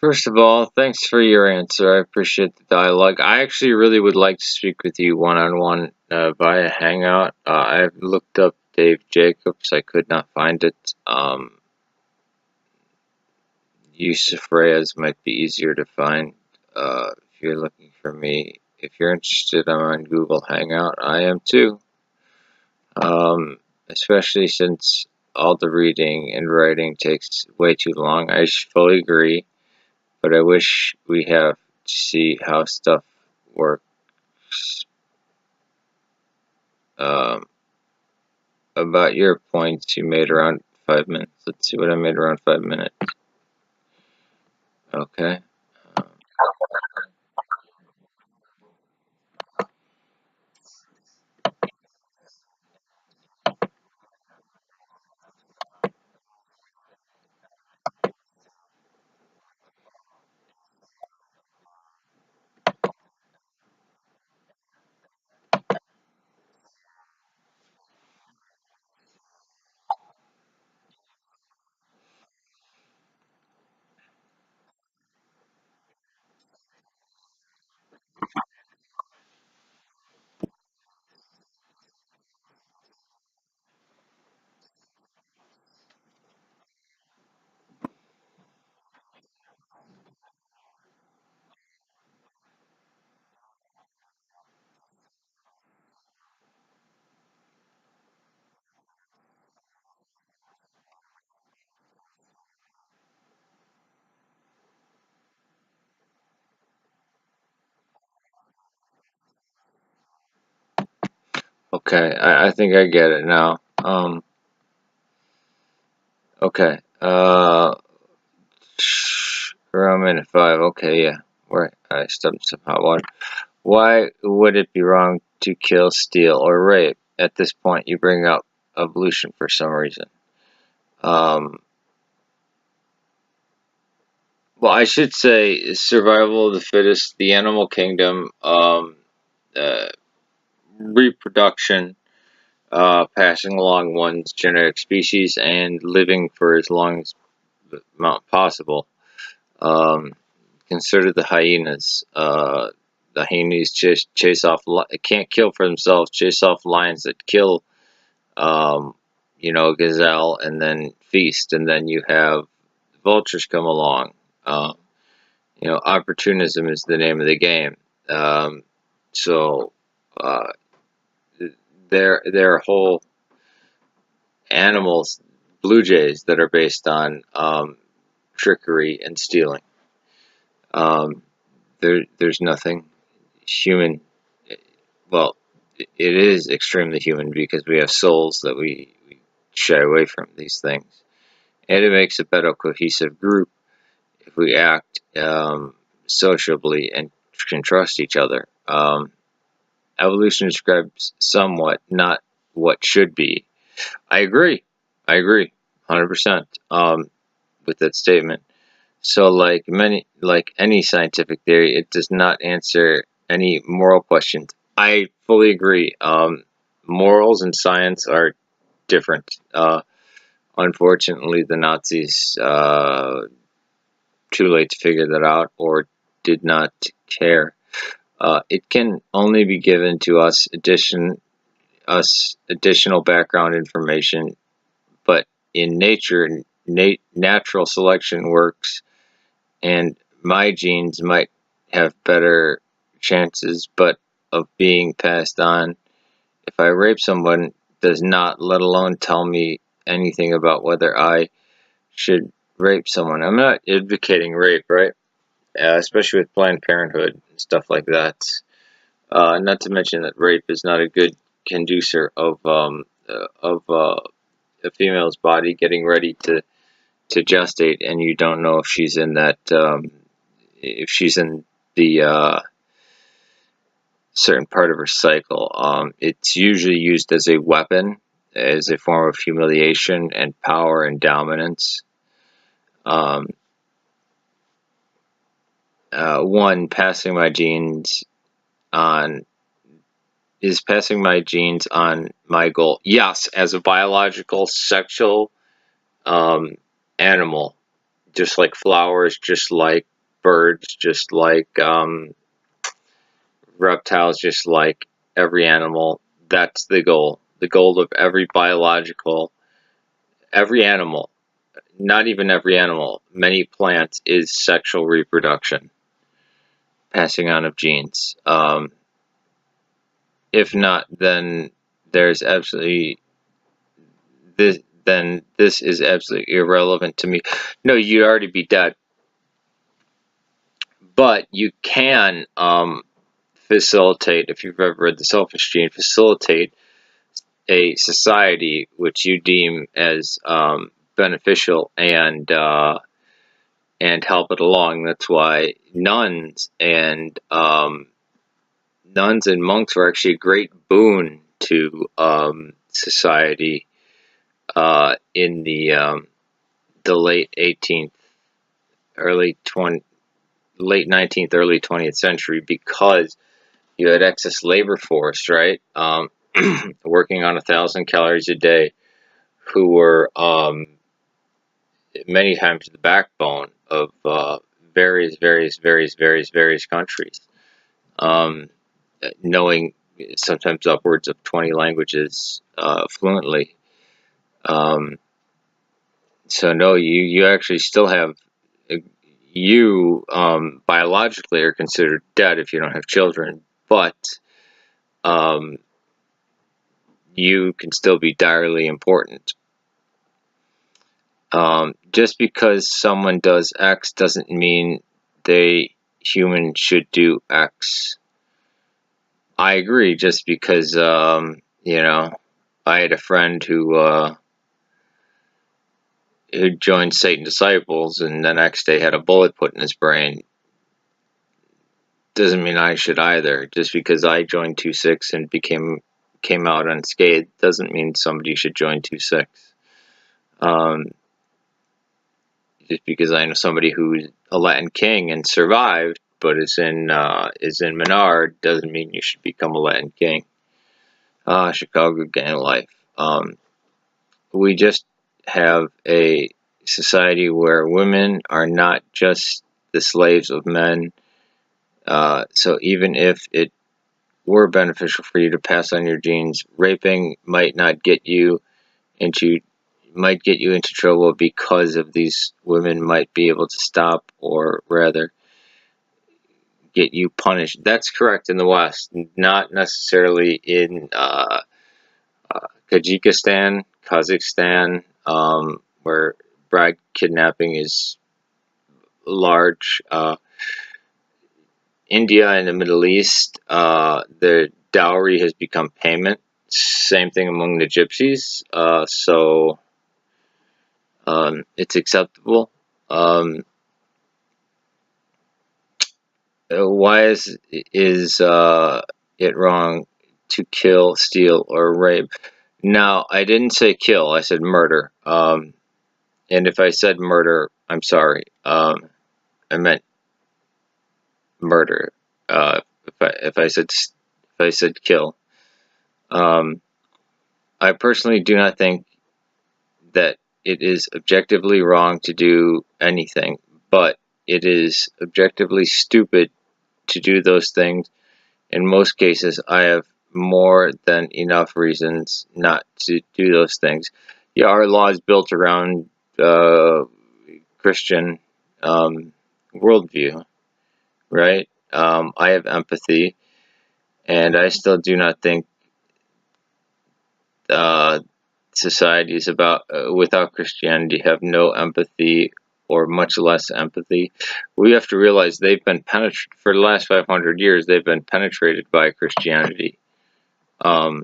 First of all, thanks for your answer. I appreciate the dialogue. I actually really would like to speak with you one on one via Hangout. I've looked up Dave Jacobs. I could not find it. Yusuf Reyes might be easier to find if you're looking for me. If you're interested, I'm on Google Hangout. I am too. Especially since all the reading and writing takes way too long. I fully agree, but I wish we have to see how stuff works. Um, about your points you made around 5 minutes. Let's see what I made around 5 minutes. Okay. Um, okay, I think I get it now. Okay. Around minute 5. Okay, yeah. Right. I stumped some hot water. Why would it be wrong to kill, steal, or rape? At this point, you bring up evolution for some reason. Um, well, I should say survival of the fittest, the animal kingdom, uh, reproduction, passing along one's genetic species, and living for as long as possible. Um, consider the hyenas. The hyenas chase off, can't kill for themselves, chase off lions that kill, um, gazelle, and then feast. And then you have vultures come along. Um, Opportunism is the name of the game. Um, so uh, there are whole animals, blue jays, that are based on trickery and stealing. Um, there's nothing human. Well, it is extremely human because we have souls that we shy away from these things, and it makes a better cohesive group if we act sociably and can trust each other. Evolution describes somewhat, not what should be. I agree. I agree, 100% with that statement. So, like any scientific theory, it does not answer any moral questions. I fully agree. Morals and science are different. Unfortunately, the Nazis too late to figure that out or did not care. It can only be given to us additional background information, but in nature, natural selection works, and my genes might have better chances, but of being passed on. If I rape someone, does not, let alone tell me anything about whether I should rape someone. I'm not advocating rape, right? Especially with Planned Parenthood and stuff like that. Not to mention that rape is not a good conducer of a female's body getting ready to gestate, and you don't know if she's in that if she's in the certain part of her cycle. It's usually used as a weapon, as a form of humiliation and power and dominance. Um, One, passing my genes on is passing my genes on my goal. Yes, as a biological sexual um, animal, just like flowers, just like birds, just like reptiles, just like every animal. That's the goal. The goal of every animal, not even every animal, many plants, is sexual reproduction, passing on of genes. If not, then there's absolutely this. Then this is absolutely irrelevant to me. No, you'd already be dead, but you can facilitate, if you've ever read The Selfish Gene, facilitate a society which you deem as beneficial and help it along. That's why nuns and monks were actually a great boon to society in the late 18th, late 19th, early 20th century, because you had excess labor force, right? Working on 1,000 calories a day, who were many times the backbone of various countries. Knowing sometimes upwards of 20 languages fluently. So no, you actually still have, you biologically are considered dead if you don't have children, but you can still be direly important. Just because someone does X doesn't mean humans should do X. I agree, just because, you know, I had a friend who joined Satan Disciples and the next day had a bullet put in his brain. Doesn't mean I should either. Just because I joined 2-6 and came out unscathed doesn't mean somebody should join 2-6. Just because I know somebody who's a Latin king and survived, but is in Menard, doesn't mean you should become a Latin king. Chicago gang life. We just have a society where women are not just the slaves of men. So even if it were beneficial for you to pass on your genes, raping might get you into trouble, because of these women might be able to stop, or rather get you punished. That's correct in the West, not necessarily in Tajikistan, Kazakhstan, where bride kidnapping is large. India and the Middle East, the dowry has become payment. Same thing among the gypsies. So it's acceptable. Why is it wrong to kill, steal, or rape? Now, I didn't say kill. I said murder. And if I said murder, I'm sorry. I meant murder. If I said kill. I personally do not think that it is objectively wrong to do anything, but it is objectively stupid to do those things. In most cases, I have more than enough reasons not to do those things. Yeah, our law is built around Christian worldview, right? I have empathy, and I still do not think societies without Christianity have no empathy, or much less empathy. We have to realize they've been penetrated for the last 500 years. They've been penetrated by Christianity. I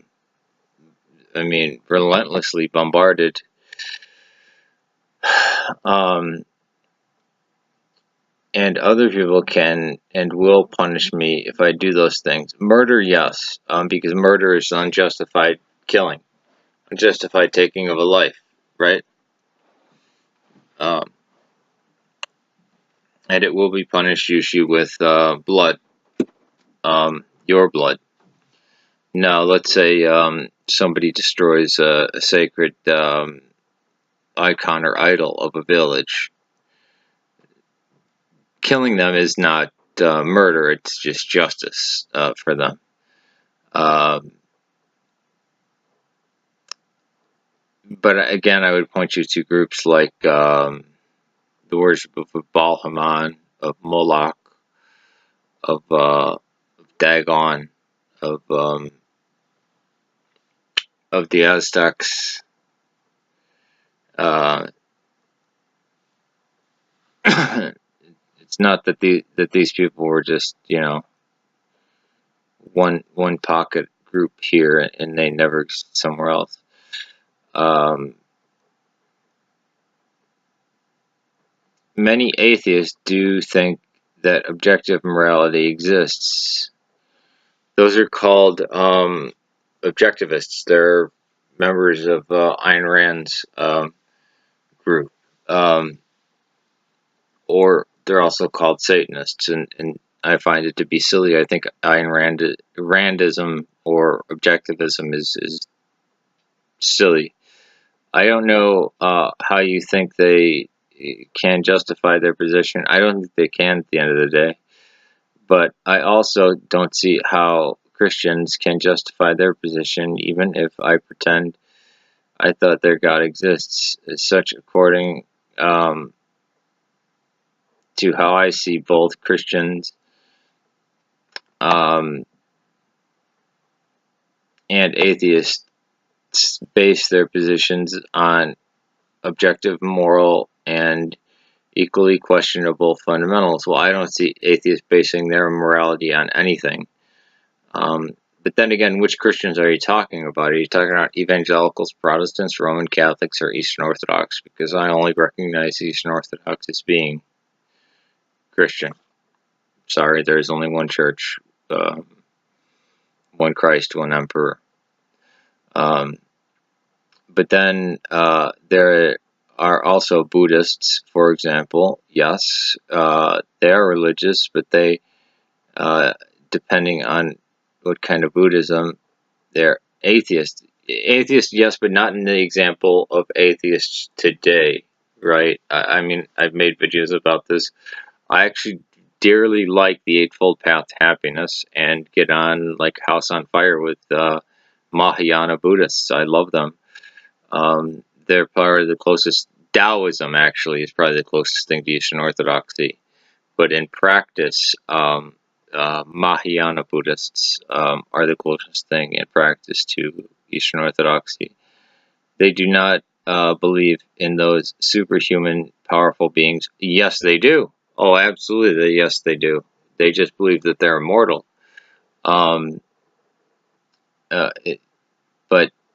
mean, relentlessly bombarded. And other people can and will punish me if I do those things. Murder, yes, because murder is unjustified killing, unjustified taking of a life, right? And it will be punished usually with blood, your blood. Now, let's say somebody destroys a sacred icon or idol of a village. killing them is not murder, it's just justice for them. But again, I would point you to groups like the worship of Baal Haman, of Moloch, of Dagon, of the Aztecs. It's not that these people were just, you know, one pocket group here and they never exist somewhere else. Many atheists do think that objective morality exists. Those are called objectivists. They're members of Ayn Rand's group. Or they're also called Satanists, and I find it to be silly. I think Ayn Randism or objectivism is silly. I don't know how you think they can justify their position. I don't think they can at the end of the day. But I also don't see how Christians can justify their position, even if I pretend I thought their God exists, as such according to how I see both Christians and atheists base their positions on objective, moral, and equally questionable fundamentals. Well, I don't see atheists basing their morality on anything. But then again, which Christians are you talking about? Are you talking about evangelicals, Protestants, Roman Catholics, or Eastern Orthodox? Because I only recognize Eastern Orthodox as being Christian. Sorry, there is only one church, one Christ, one emperor. But then there are also Buddhists, for example. Yes, they are religious, but they, depending on what kind of Buddhism, they're atheists. Atheists, yes, but not in the example of atheists today, right? I mean, I've made videos about this. I actually dearly like the Eightfold Path to Happiness and get on like House on Fire with Mahayana Buddhists. I love them. They're probably the closest. Taoism actually is probably the closest thing to Eastern Orthodoxy, but in practice, Mahayana Buddhists are the closest thing in practice to Eastern Orthodoxy. They do not believe in those superhuman, powerful beings. Yes, they do. Oh, absolutely. Yes, they do. They just believe that they're immortal. But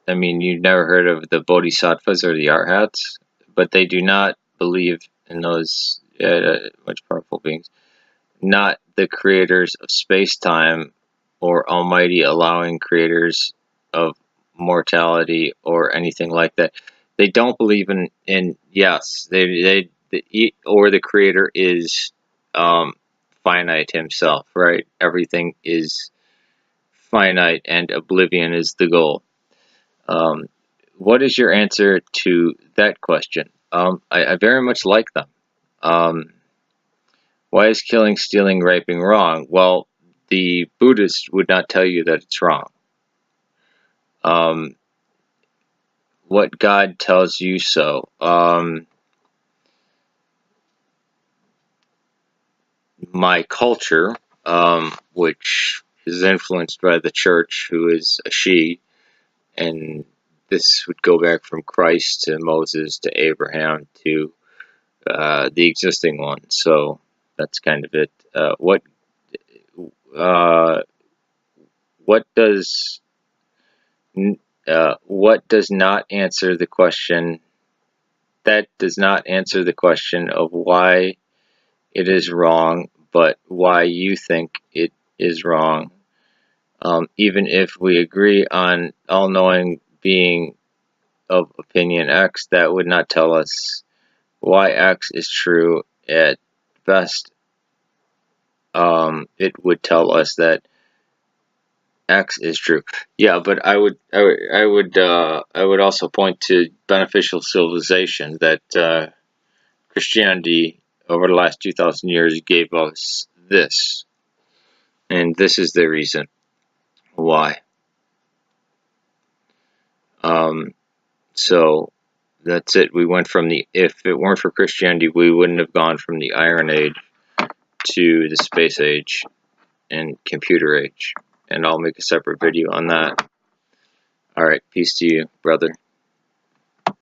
I mean, you've never heard of the Bodhisattvas or the Arhats, but they do not believe in those much powerful beings. Not the creators of space-time or almighty allowing creators of mortality or anything like that. They don't believe in yes, or the creator is finite himself, right? Everything is finite and oblivion is the goal. What is your answer to that question? I very much like them. Why is killing, stealing, raping wrong? Well, the Buddhist would not tell you that it's wrong. What God tells you so? My culture, which is influenced by the church, who is a she, and this would go back from Christ to Moses to Abraham to the existing one. So that's kind of it. What does not answer the question? That does not answer the question of why it is wrong, but why you think it is wrong. Even if we agree on all-knowing being of opinion X, that would not tell us why X is true. At best, it would tell us that X is true. Yeah, but I would also point to beneficial civilization, that Christianity over the last 2,000 years gave us this. And this is the reason why. So that's it. We went from if it weren't for Christianity, we wouldn't have gone from the Iron Age to the Space Age and Computer Age. And I'll make a separate video on that. Alright, peace to you, brother.